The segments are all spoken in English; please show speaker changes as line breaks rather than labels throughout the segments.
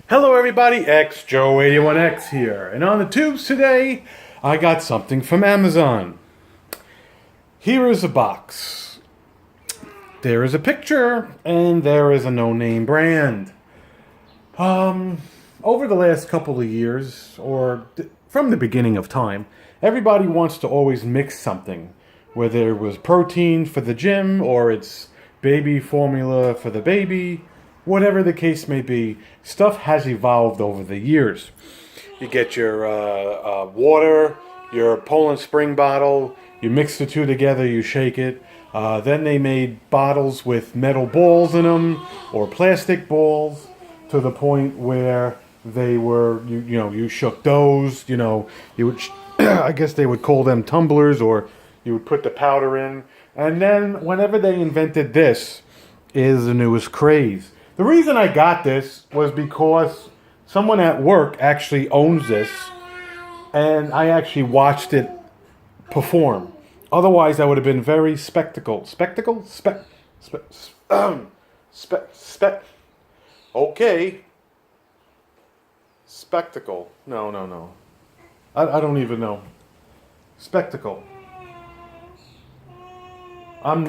Hello everybody, XJoe81X here, and on the tubes today, I got something from Amazon. Here is a box. There is a picture, and there is a no-name brand. Over the last couple of years, or from the beginning of time, everybody wants to always mix something. Whether it was protein for the gym, or it's baby formula for the baby. Whatever the case may be, stuff has evolved over the years. You get your water, your Poland Spring bottle, you mix the two together, you shake it. Then they made bottles with metal balls in them, or plastic balls, to the point where they were, you shook those, you would, I guess they would call them tumblers, or you would put the powder in. And then whenever they invented this, is the newest craze. The reason I got this was because someone at work actually owns this, and I actually watched it perform. Otherwise, I would have been very spectacle. Spectacle? Okay. Spectacle. No. I don't even know. Spectacle. I'm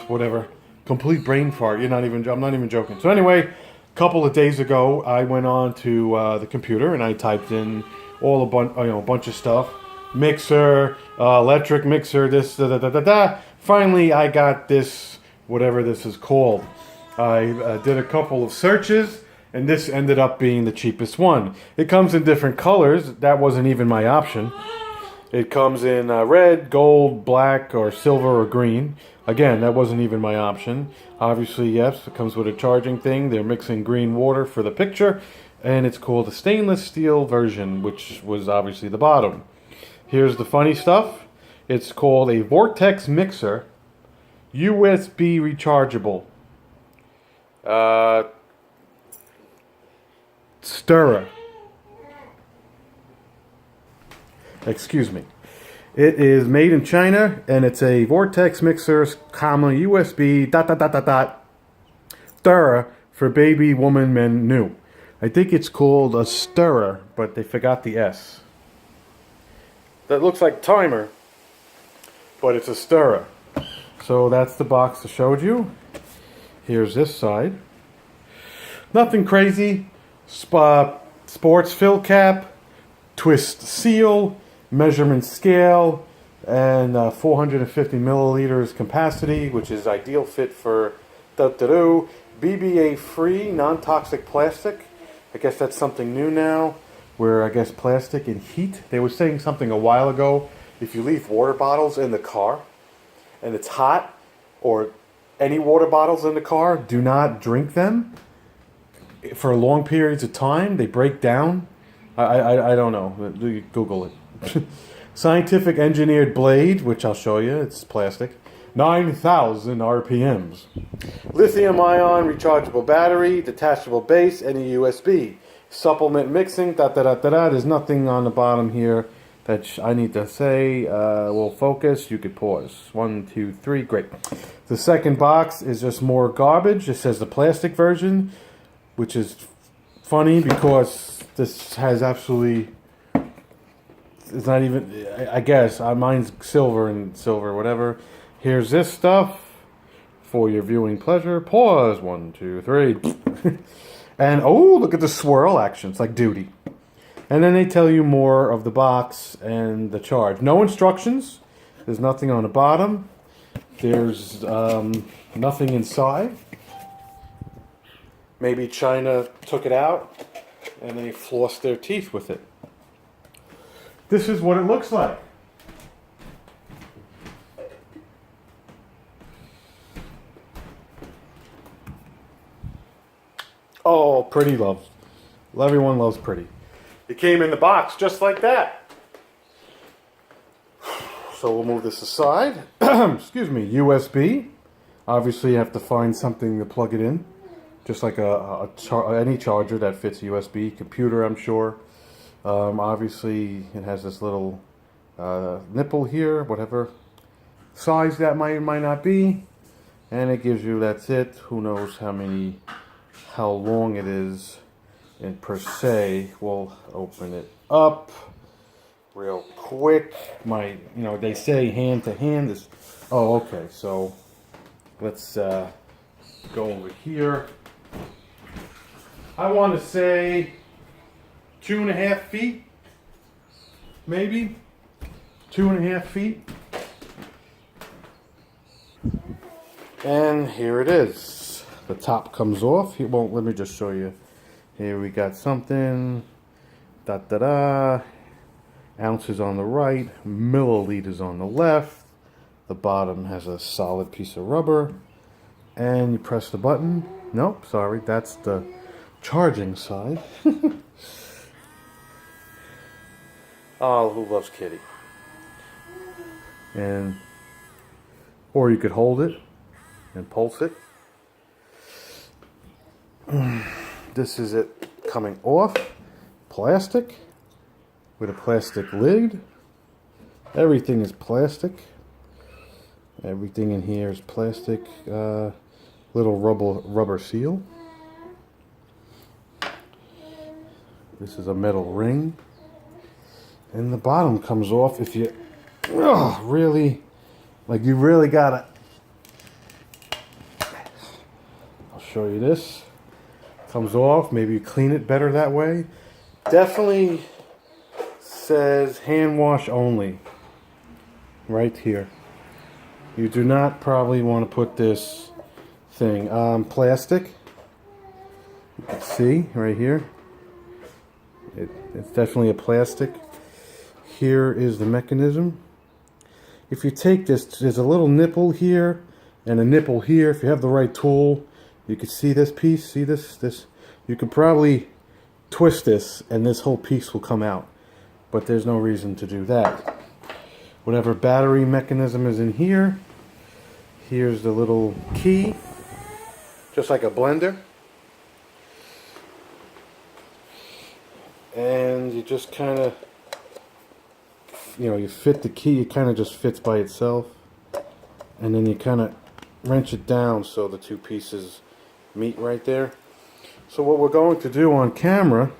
whatever. Complete brain fart. I'm not even joking. So anyway, a couple of days ago, I went on to the computer and I typed in a bunch of stuff. Mixer, electric mixer, this, da. Finally, I got this, whatever this is called. I did a couple of searches, and this ended up being the cheapest one. It comes in different colors. That wasn't even my option. It comes in red, gold, black, or silver, or green. Again, that wasn't even my option. Obviously, yes, it comes with a charging thing. They're mixing green water for the picture. And it's called the stainless steel version, which was obviously the bottom. Here's the funny stuff. It's called a Vortex Mixer, USB rechargeable. Stirrer. Excuse me. It is made in China, and it's a Vortex Mixer, USB, stirrer for baby, woman, men, new. I think it's called a stirrer, but they forgot the S. That looks like timer, but it's a stirrer. So that's the box I showed you. Here's this side. Nothing crazy. Sports fill cap, twist seal, measurement scale, and 450 milliliters capacity, which is ideal fit for BBA free, non-toxic plastic. I guess that's something new now, where I guess plastic and heat. They were saying something a while ago. If you leave water bottles in the car and it's hot, or any water bottles in the car, do not drink them for long periods of time. They break down. I don't know. Google it. Scientific engineered blade, which I'll show you. It's plastic. 9,000 RPMs. Lithium ion rechargeable battery, detachable base, and a USB. Supplement mixing. There's nothing on the bottom here that I need to say. We'll focus. You could pause. 1, 2, 3. Great. The second box is just more garbage. It says the plastic version, which is funny because this has absolutely. It's not even, I guess, mine's silver and silver, whatever. Here's this stuff for your viewing pleasure. Pause. 1, 2, 3. And, oh, look at the swirl action. It's like duty. And then they tell you more of the box and the charge. No instructions. There's nothing on the bottom. There's nothing inside. Maybe China took it out and they flossed their teeth with it. This is what it looks like. Oh, pretty love. Everyone loves pretty. It came in the box just like that. So we'll move this aside. Excuse me, USB. Obviously you have to find something to plug it in. Just like any charger that fits USB. Computer, I'm sure. Obviously, it has this little nipple here, whatever size that might not be, and it gives you, that's it. Who knows how long it is. And per se, we'll open it up real quick. They say hand to hand is. Oh, okay. So let's go over here. I want to say 2.5 feet, maybe 2.5 feet. And here it is. The top comes off. Well, let me just show you. Here we got something. Da da da. Ounces on the right, milliliters on the left. The bottom has a solid piece of rubber. And you press the button. Nope, sorry, that's the charging side. Oh, who loves Kitty? Or you could hold it and pulse it. This is it coming off. Plastic with a plastic lid. Everything is plastic. Everything in here is plastic. Little rubber seal. This is a metal ring. And the bottom comes off if you really, like you really gotta. I'll show you this. Comes off. Maybe you clean it better that way. Definitely says hand wash only. Right here. You do not probably want to put this thing plastic. You can see right here. It's definitely a plastic. Here is the mechanism. If you take this, there's a little nipple here and a nipple here. If you have the right tool, you can see this piece. See this? You could probably twist this and this whole piece will come out. But there's no reason to do that. Whatever battery mechanism is in here. Here's the little key. Just like a blender. And you just kind of, you fit the key. It kind of just fits by itself. And then you kind of wrench it down so the two pieces meet right there. So what we're going to do on camera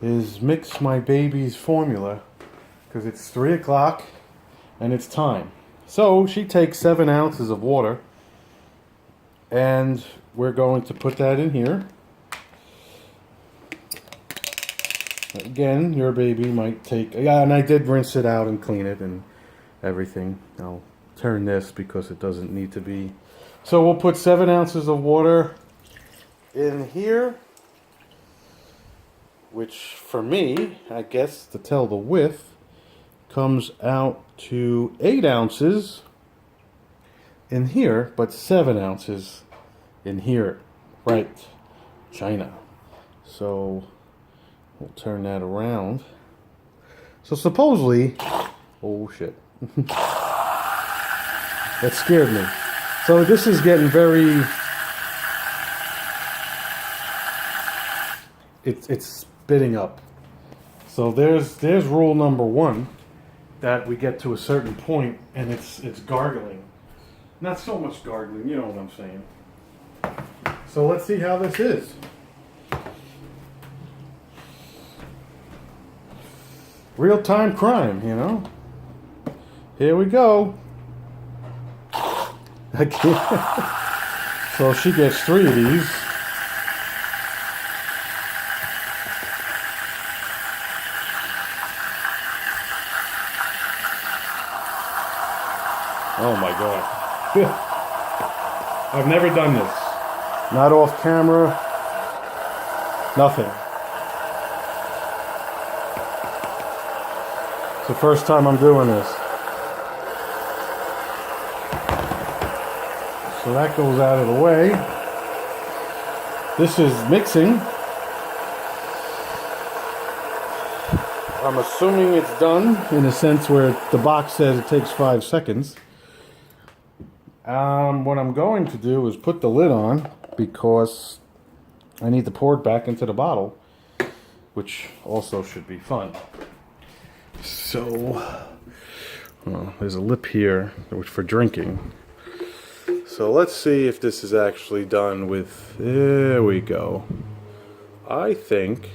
is mix my baby's formula because it's 3 o'clock and it's time. So she takes 7 ounces of water and we're going to put that in here. Again, your baby might take, and I did rinse it out and clean it and everything. I'll turn this because it doesn't need to be. So we'll put 7 ounces of water in here, which for me, I guess to tell the width, comes out to 8 ounces in here, but 7 ounces in here. Right, China. So we'll turn that around. So supposedly, oh shit. That scared me. So this is getting very, it's spitting up. So there's rule number 1, that we get to a certain point and it's gargling. Not so much gargling, you know what I'm saying. So let's see how this is. Real-time crime, Here we go. I can't. So she gets 3 of these. Oh my God. I've never done this. Not off camera. Nothing. It's the first time I'm doing this. So that goes out of the way. This is mixing. I'm assuming it's done in a sense where the box says it takes 5 seconds. What I'm going to do is put the lid on because I need to pour it back into the bottle, which also should be fun. So, there's a lip here for drinking. So let's see if this is actually done with, there we go. I think,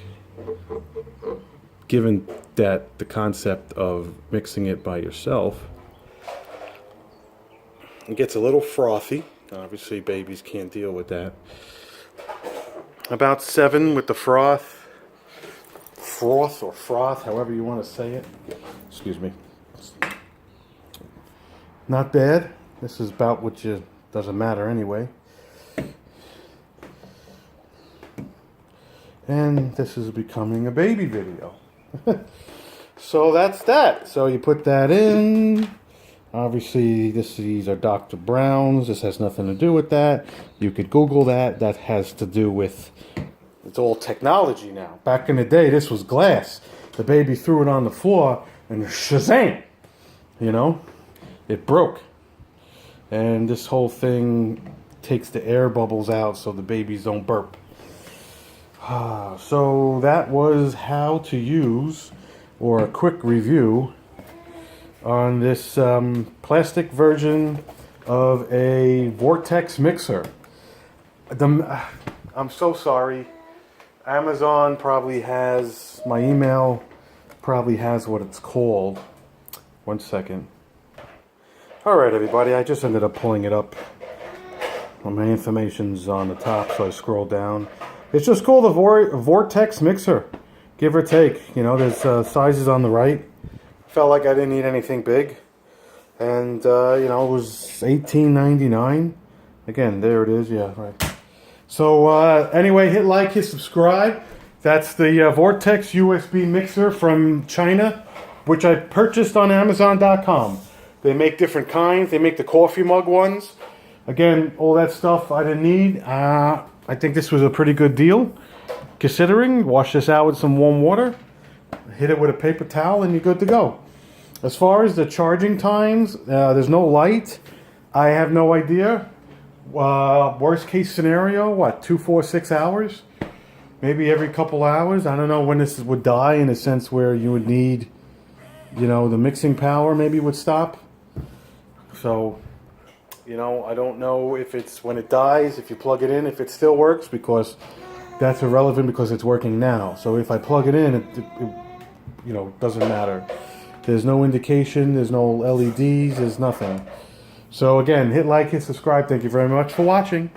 given that the concept of mixing it by yourself, it gets a little frothy. Obviously, babies can't deal with that. About 7 with the froth, or froth, however you want to say it. Excuse me. Not bad. This is about what you, doesn't matter anyway. And this is becoming a baby video. So that's that. So you put that in. Obviously, these are Dr. Brown's. This has nothing to do with that. You could Google that. That has to do with, it's all technology now. Back in the day, this was glass. The baby threw it on the floor and shazam! You know, it broke. And this whole thing takes the air bubbles out so the babies don't burp. So that was how to use, or a quick review on this plastic version of a Vortex Mixer. I'm so sorry. Amazon probably has, my email probably has what it's called. 1 second. Alright everybody, I just ended up pulling it up. Well, my information's on the top, so I scroll down. It's just called a Vortex Mixer, give or take. You know, there's sizes on the right. Felt like I didn't need anything big. And, you know, it was $18.99. Again, there it is, yeah, right. So, anyway, hit like, hit subscribe. That's the Vortex USB mixer from China, which I purchased on Amazon.com. They make different kinds. They make the coffee mug ones. Again, all that stuff I didn't need. I think this was a pretty good deal, considering. Wash this out with some warm water, hit it with a paper towel, and you're good to go. As far as the charging times, there's no light. I have no idea. Worst case scenario, what, 2, 4, 6 hours? Maybe every couple hours. I don't know when this would die, in a sense where you would need, you know, the mixing power maybe would stop. So, you know, I don't know if it's when it dies, if you plug it in, if it still works, because that's irrelevant because it's working now. So if I plug it in, it you know, doesn't matter. There's no indication, there's no LEDs, there's nothing. So again, hit like, hit subscribe. Thank you very much for watching.